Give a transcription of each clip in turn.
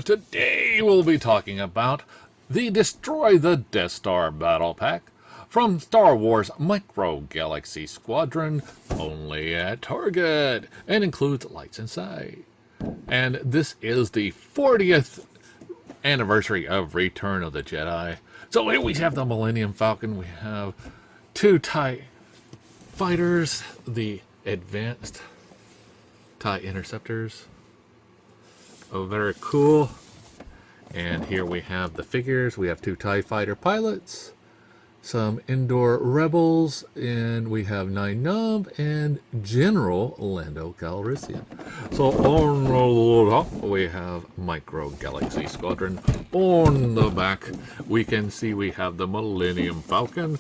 Interceptors. Today we'll be talking about the Destroy the Death Star Battle Pack from Star Wars Micro Galaxy Squadron, only at Target, and includes lights inside. And this is the 40th anniversary of Return of the Jedi. So here we have the Millennium Falcon, we have two TIE fighters, the advanced TIE Interceptors. Oh, very cool. And here we have the figures. We have two TIE fighter pilots, some indoor rebels, and we have Nien Nunb and General Lando Calrissian. So on the top we have Micro Galaxy Squadron. On the back we can see we have the Millennium Falcon.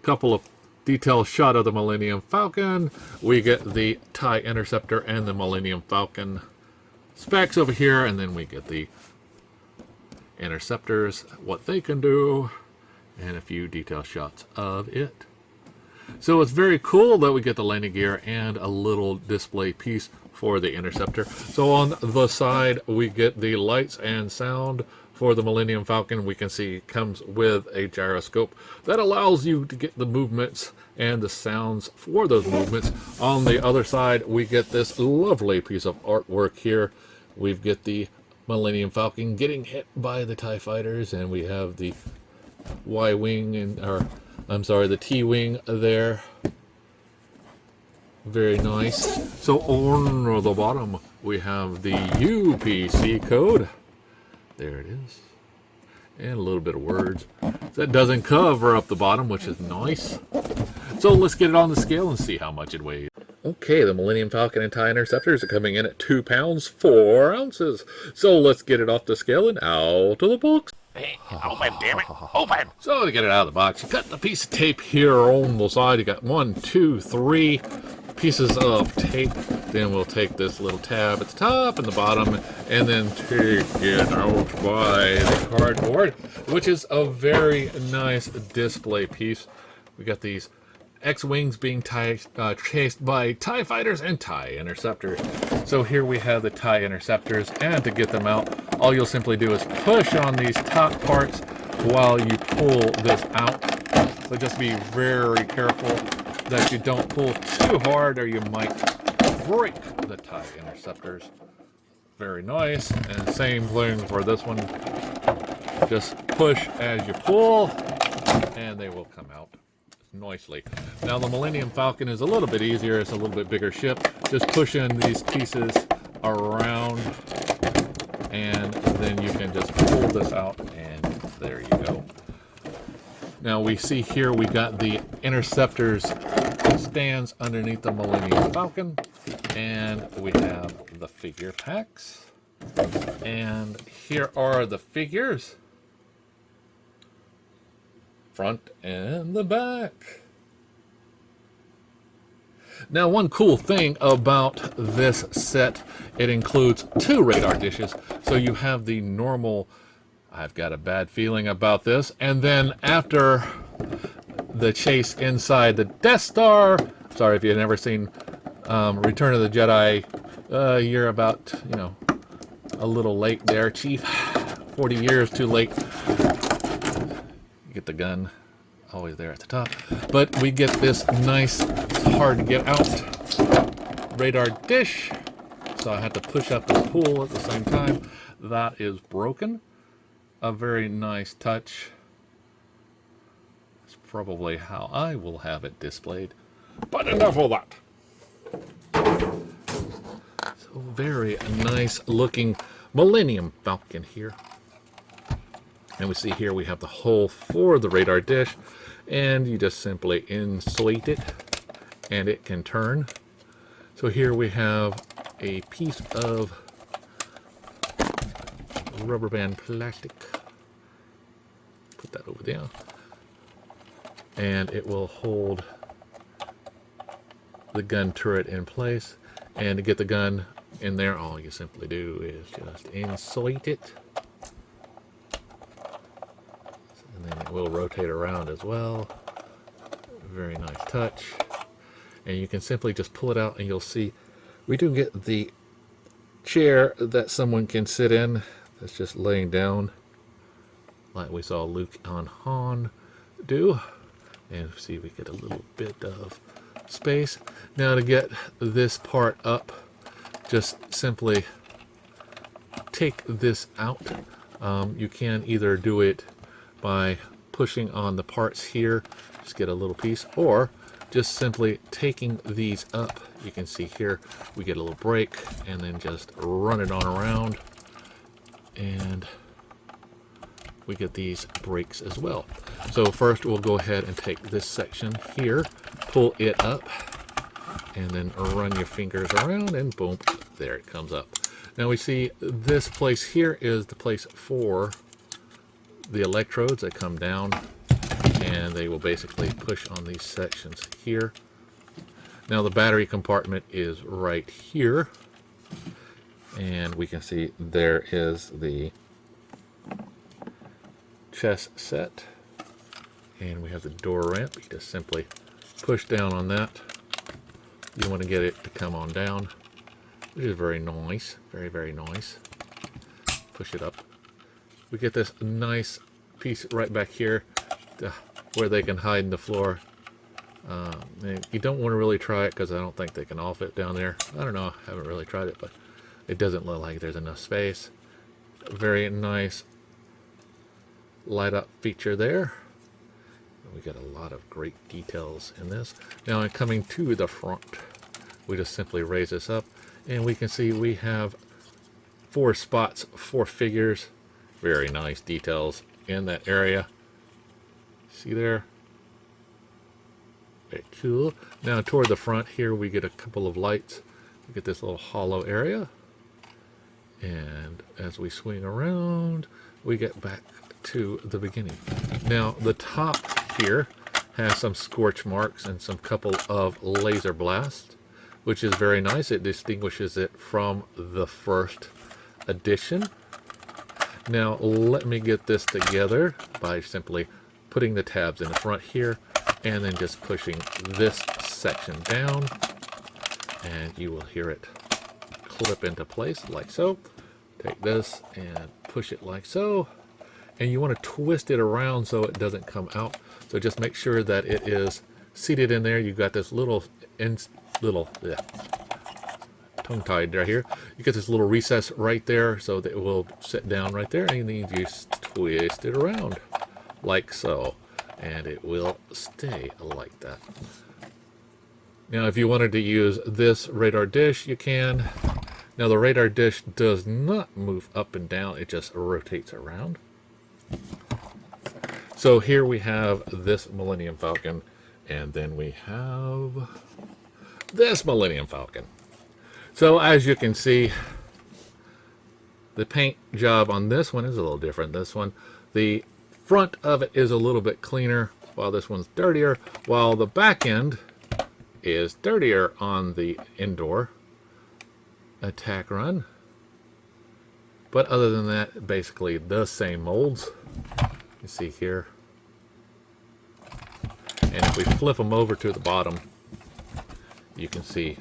Couple of detailed shot of the Millennium Falcon. We get the TIE Interceptor and the Millennium Falcon specs over here, and then we get the Interceptors, what they can do, and a few detail shots of it. So it's very cool that we get the landing gear and a little display piece for the Interceptor. So on the side we get the lights and sound for the Millennium Falcon. We can see it comes with a gyroscope that allows you to get the movements and the sounds for those movements. On the other side we get this lovely piece of artwork here. We get the Millennium Falcon getting hit by the TIE fighters, and we have the Y-wing the T-wing there. Very nice. So on the bottom we have the UPC code. There it is. And a little bit of words. That doesn't cover up the bottom, which is nice. So let's get it on the scale and see how much it weighs. Okay, the Millennium Falcon and TIE Interceptors are coming in at 2 pounds, 4 ounces. So let's get it off the scale and out of the box. Hey, open, damn it, open! So to get it out of the box, you cut the piece of tape here on the side. You got 1, 2, 3 pieces of tape. Then we'll take this little tab at the top and the bottom and then take it out by the cardboard, which is a very nice display piece. We got these X-Wings being chased by TIE fighters and TIE Interceptors. So here we have the TIE Interceptors, and to get them out, all you'll simply do is push on these top parts while you pull this out. So just be very careful that you don't pull too hard or you might break the TIE Interceptors. Very nice. And same thing for this one. Just push as you pull and they will come out nicely. Now the Millennium Falcon is a little bit easier. It's a little bit bigger ship. Just push in these pieces around and then you can just pull this out and there you go. Now we see here we got the Interceptors stands underneath the Millennium Falcon, and we have the figure packs, and here are the figures, front and the back. Now one cool thing about this set, it includes 2 radar dishes. So you have the normal, I've got a bad feeling about this, and then after the chase inside the Death Star, sorry if you've never seen Return of the Jedi, you're about, a little late there, Chief. 40 years too late. You get the gun, always there at the top. But we get this nice, it's hard to get out, radar dish. So I had to push up and pull at the same time. That is broken. A very nice touch. It's probably how I will have it displayed. But enough of that. So very nice looking Millennium Falcon here. And we see here we have the hole for the radar dish, and you just simply insert it and it can turn. So here we have a piece of rubber band plastic. Put that over there. And it will hold the gun turret in place. And to get the gun in there, all you simply do is just insert it. And then it will rotate around as well. Very nice touch. And you can simply just pull it out and you'll see we do get the chair that someone can sit in. That's just laying down like we saw Luke on Han do. And see, we get a little bit of space. Now to get this part up, just simply take this out. You can either do it by pushing on the parts here, just get a little piece, or just simply taking these up. You can see here we get a little break and then just run it on around, and we get these breaks as well. So first we'll go ahead and take this section here, pull it up, and then run your fingers around, and boom, there it comes up. Now we see this place here is the place for the electrodes that come down, and they will basically push on these sections here. Now the battery compartment is right here, and we can see there is the chest set, and we have the door ramp. You just simply push down on that. You want to get it to come on down, which is very nice, very, very nice. Push it up. We get this nice piece right back here where they can hide in the floor. You don't want to really try it because I don't think they can all fit down there. I don't know, I haven't really tried it, but it doesn't look like there's enough space. Very nice light up feature there. We got a lot of great details in this. Now coming to the front, we just simply raise this up, and we can see we have 4 spots, 4 figures. Very nice details in that area. See there? Very cool. Now toward the front here, we get a couple of lights. We get this little hollow area, and as we swing around, we get back to the beginning. Now the top here has some scorch marks and some couple of laser blasts, which is very nice. It distinguishes it from the first edition. Now let me get this together by simply putting the tabs in the front here and then just pushing this section down, and you will hear it clip into place like so. Take this and push it like so, and you want to twist it around so it doesn't come out. So just make sure that it is seated in there. You've got this little tongue-tied right here. You get this little recess right there so that it will sit down right there, and then you just twist it around like so, and it will stay like that. Now if you wanted to use this radar dish, you can. Now the radar dish does not move up and down, it just rotates around. So here we have this Millennium Falcon, and then we have this Millennium Falcon. So as you can see, the paint job on this one is a little different. This one, the front of it is a little bit cleaner, while this one's dirtier, while the back end is dirtier on the indoor attack run. But other than that, basically the same molds. You see here. And if we flip them over to the bottom, you can see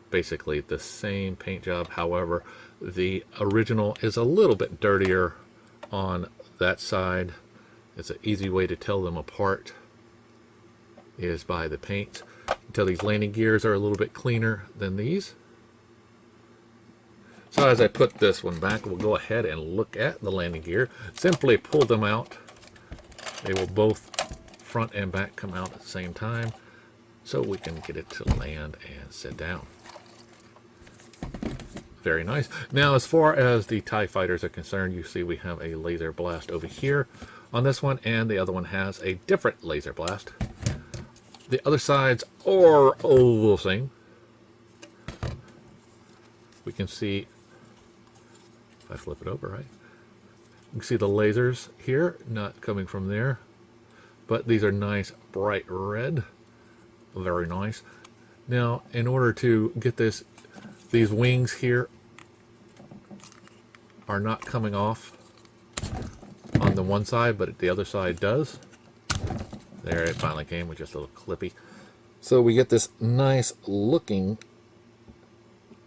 basically the same paint job. However, the original is a little bit dirtier on that side. It's an easy way to tell them apart is by the paint. Until these landing gears are a little bit cleaner than these. So as I put this one back, we'll go ahead and look at the landing gear. Simply pull them out. They will both front and back come out at the same time, so we can get it to land and sit down. Very nice. Now as far as the TIE fighters are concerned, you see we have a laser blast over here on this one, and the other one has a different laser blast. The other sides are all the same. We can see, if I flip it over, right? You can see the lasers here, not coming from there. But these are nice, bright red. Very nice. Now, in order to get this, these wings here are not coming off on the one side, but the other side does. There, it finally came with just a little clippy. So we get this nice looking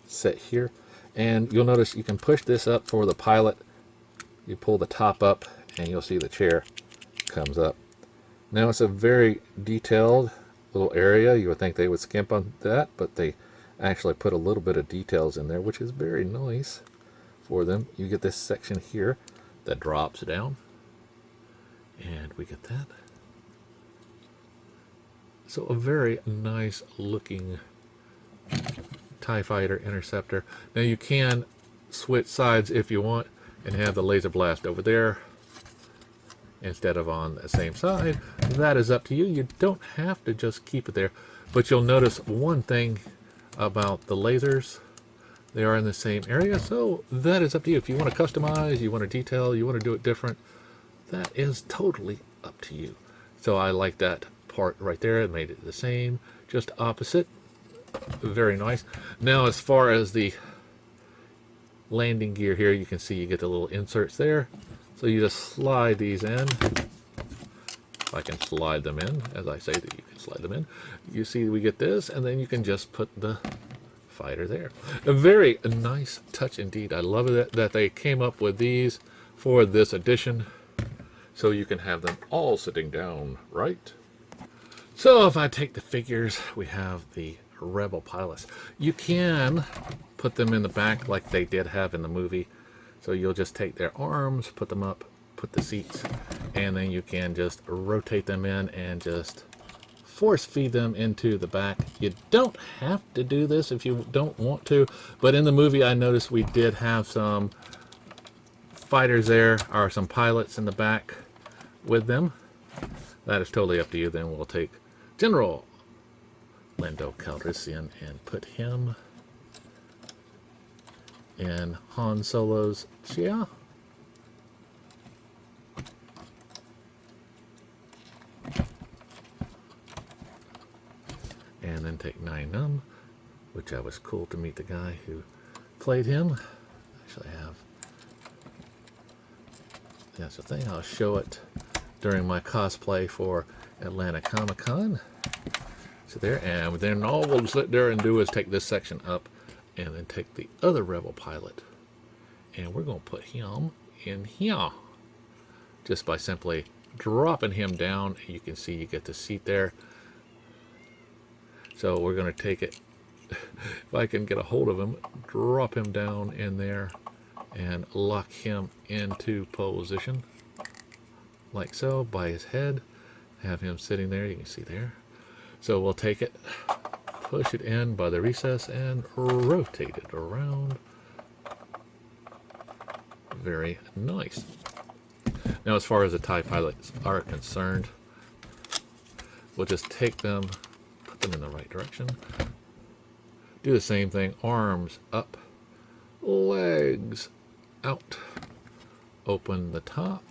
set here, and you'll notice you can push this up for the pilot You pull the top up and you'll see the chair comes up. Now it's a very detailed little area. You would think they would skimp on that, but they actually put a little bit of details in there, which is very nice for them. You get this section here that drops down, and we get that. So a very nice looking TIE Fighter Interceptor. Now you can switch sides if you want and have the laser blast over there instead of on the same side. That is up to you. You don't have to just keep it there. But you'll notice one thing about the lasers. They are in the same area, so that is up to you. If you want to customize, you want to detail, you want to do it different, that is totally up to you. So I like that part right there. It made it the same, just opposite. Very nice. Now as far as the landing gear here, you can see you get the little inserts there. So you just slide these in. If I can slide them in, as I say that you can slide them in. You see we get this, and then you can just put the fighter there. A very nice touch indeed. I love it that they came up with these for this edition, so you can have them all sitting down, right? So if I take the figures, we have the Rebel pilots. You can put them in the back like they did have in the movie. So you'll just take their arms, put them up, put the seats, and then you can just rotate them in and just force feed them into the back. You don't have to do this if you don't want to, but in the movie I noticed we did have some fighters there, or some pilots in the back with them. That is totally up to you. Then we'll take General Lando Calrissian and put him in Han Solo's chair. And then take Nien Nunb, which I was cool to meet the guy who played him. Actually I have, that's the thing, I'll show it during my cosplay for Atlanta Comic-Con. So there, and then all we'll sit there and do is take this section up and then take the other Rebel pilot, and we're going to put him in here just by simply dropping him down. You can see you get the seat there. So we're going to take it, if I can get a hold of him, drop him down in there and lock him into position like so by his head. Have him sitting there, you can see there. So we'll take it, push it in by the recess and rotate it around. Very nice. Now as far as the TIE pilots are concerned, we'll just take them, put them in the right direction. Do the same thing, arms up, legs out. Open the top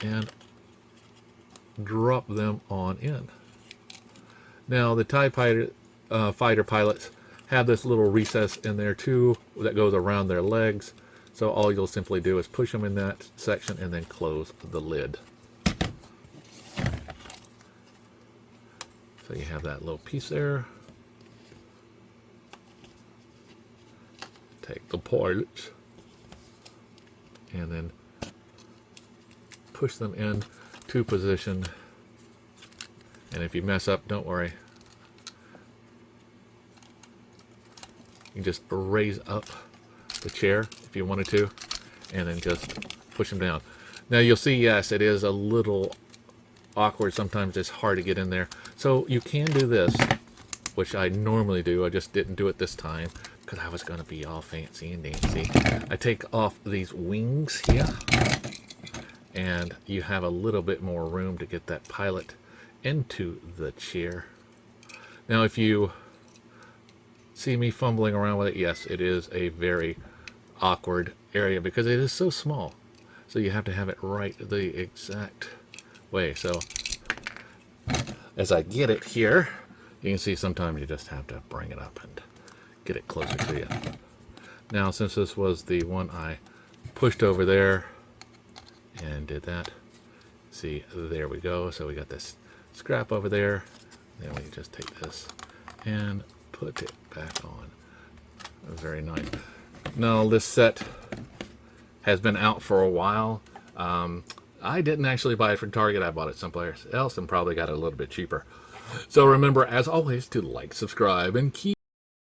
and drop them on in. Now the TIE fighter pilots have this little recess in there too that goes around their legs. So all you'll simply do is push them in that section and then close the lid. So you have that little piece there. Take the pilots and then push them in to position. And if you mess up, don't worry. You can just raise up the chair if you wanted to, and then just push them down. Now you'll see, yes, it is a little awkward. Sometimes it's hard to get in there. So you can do this, which I normally do. I just didn't do it this time because I was going to be all fancy and dancy. I take off these wings here, and you have a little bit more room to get that pilot into the chair. Now if you see me fumbling around with it, yes, it is a very awkward area because it is so small. So you have to have it right the exact way. So as I get it here, you can see sometimes you just have to bring it up and get it closer to you. Now since this was the one I pushed over there and did that, see, there we go. So we got this scrap over there. Then we just take this and put it back on. Very nice. Now this set has been out for a while. I didn't actually buy it from Target. I bought it someplace else and probably got it a little bit cheaper. So remember, as always, to like, subscribe, and keep